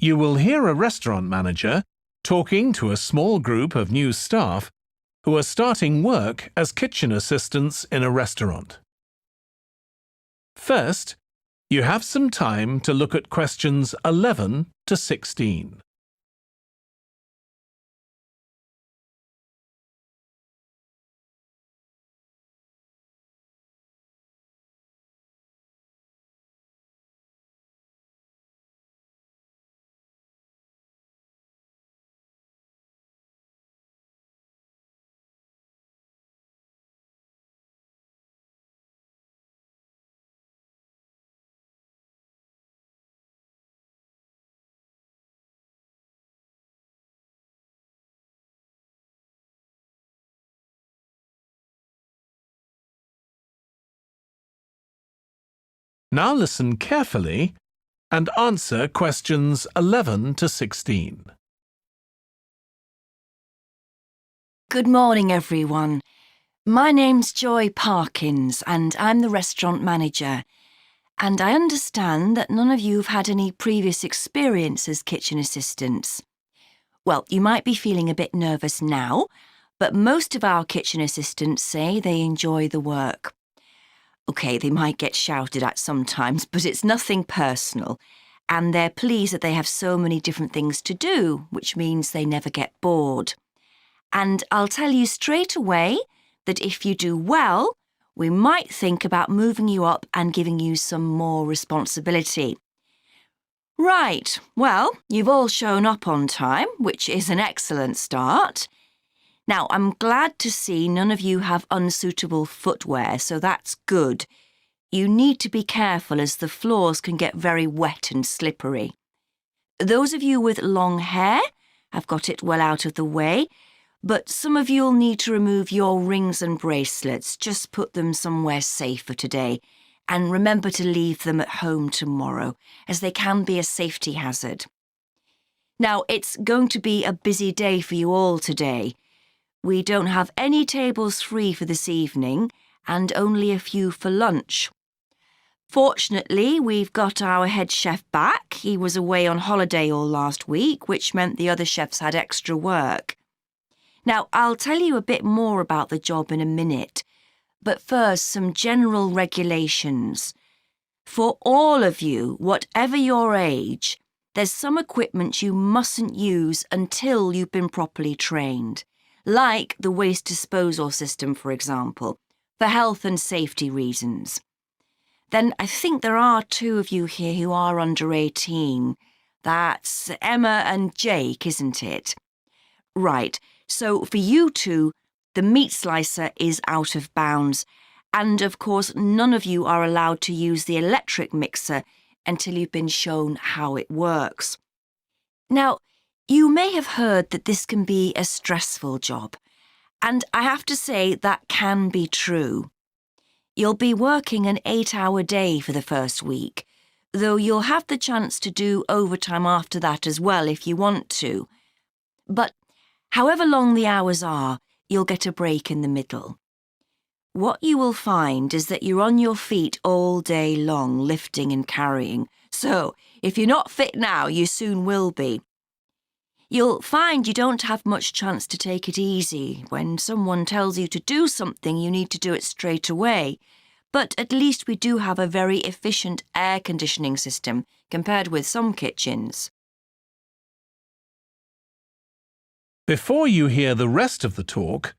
You will hear a restaurant manager talking to a small group of new staff who are starting work as kitchen assistants in a restaurant. First, you have some time to look at questions 11 to 16. Now listen carefully and answer questions 11 to 16. Good morning, everyone. My name's Joy Parkins and I'm the restaurant manager. And I understand that none of you have had any previous experience as kitchen assistants. Well, you might be feeling a bit nervous now, but most of our kitchen assistants say they enjoy the work. OK, they might get shouted at sometimes, but it's nothing personal. And they're pleased that they have so many different things to do, which means they never get bored. And I'll tell you straight away that if you do well, we might think about moving you up and giving you some more responsibility. Right, well, you've all shown up on time, which is an excellent start. Now, I'm glad to see none of you have unsuitable footwear, so that's good. You need to be careful as the floors can get very wet and slippery. Those of you with long hair have got it well out of the way, but some of you'll need to remove your rings and bracelets. Just put them somewhere safer today, and remember to leave them at home tomorrow, as they can be a safety hazard. Now, it's going to be a busy day for you all today. We don't have any tables free for this evening and only a few for lunch. Fortunately, we've got our head chef back. He was away on holiday all last week, which meant the other chefs had extra work. Now, I'll tell you a bit more about the job in a minute, but first some general regulations. For all of you, whatever your age, there's some equipment you mustn't use until you've been properly trained. Like the waste disposal system, for example, for health and safety reasons. Then I think there are 2 of you here who are under 18. That's Emma and Jake, isn't it? Right, so for you 2, the meat slicer is out of bounds. And of course, none of you are allowed to use the electric mixer until you've been shown how it works. Now, you may have heard that this can be a stressful job, and I have to say that can be true. You'll be working an 8-hour day for the first week, though you'll have the chance to do overtime after that as well if you want to. But however long the hours are, you'll get a break in the middle. What you will find is that you're on your feet all day long, lifting and carrying. So if you're not fit now, you soon will be. You'll find you don't have much chance to take it easy. When someone tells you to do something, you need to do it straight away. But at least we do have a very efficient air conditioning system compared with some kitchens. Before you hear the rest of the talk,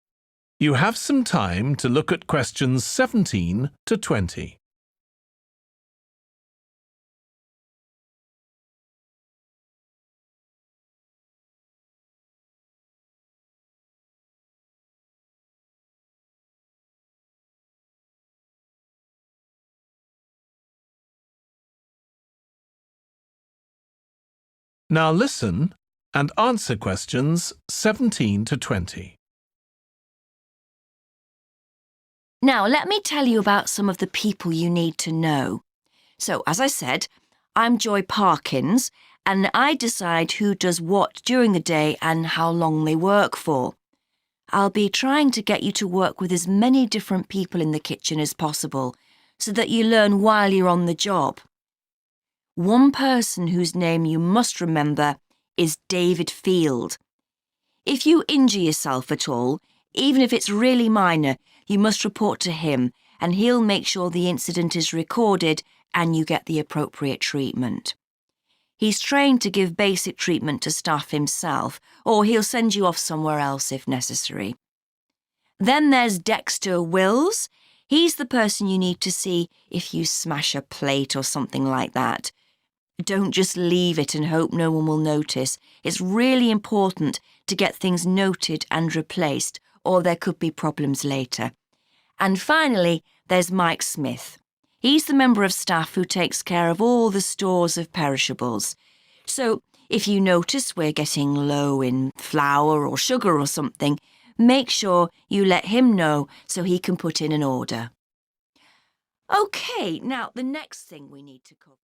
you have some time to look at questions 17 to 20. Now listen and answer questions 17 to 20. Now, let me tell you about some of the people you need to know. So, as I said, I'm Joy Parkins, and I decide who does what during the day and how long they work for. I'll be trying to get you to work with as many different people in the kitchen as possible, so that you learn while you're on the job. One person whose name you must remember is David Field. If you injure yourself at all, even if it's really minor, you must report to him and he'll make sure the incident is recorded and you get the appropriate treatment. He's trained to give basic treatment to staff himself, or he'll send you off somewhere else if necessary. Then there's Dexter Wills. He's the person you need to see if you smash a plate or something like that. Don't just leave it and hope no one will notice. It's really important to get things noted and replaced, or there could be problems later. And finally, there's Mike Smith. He's the member of staff who takes care of all the stores of perishables. So if you notice we're getting low in flour or sugar or something, make sure you let him know so he can put in an order. OK, now the next thing we need to cover.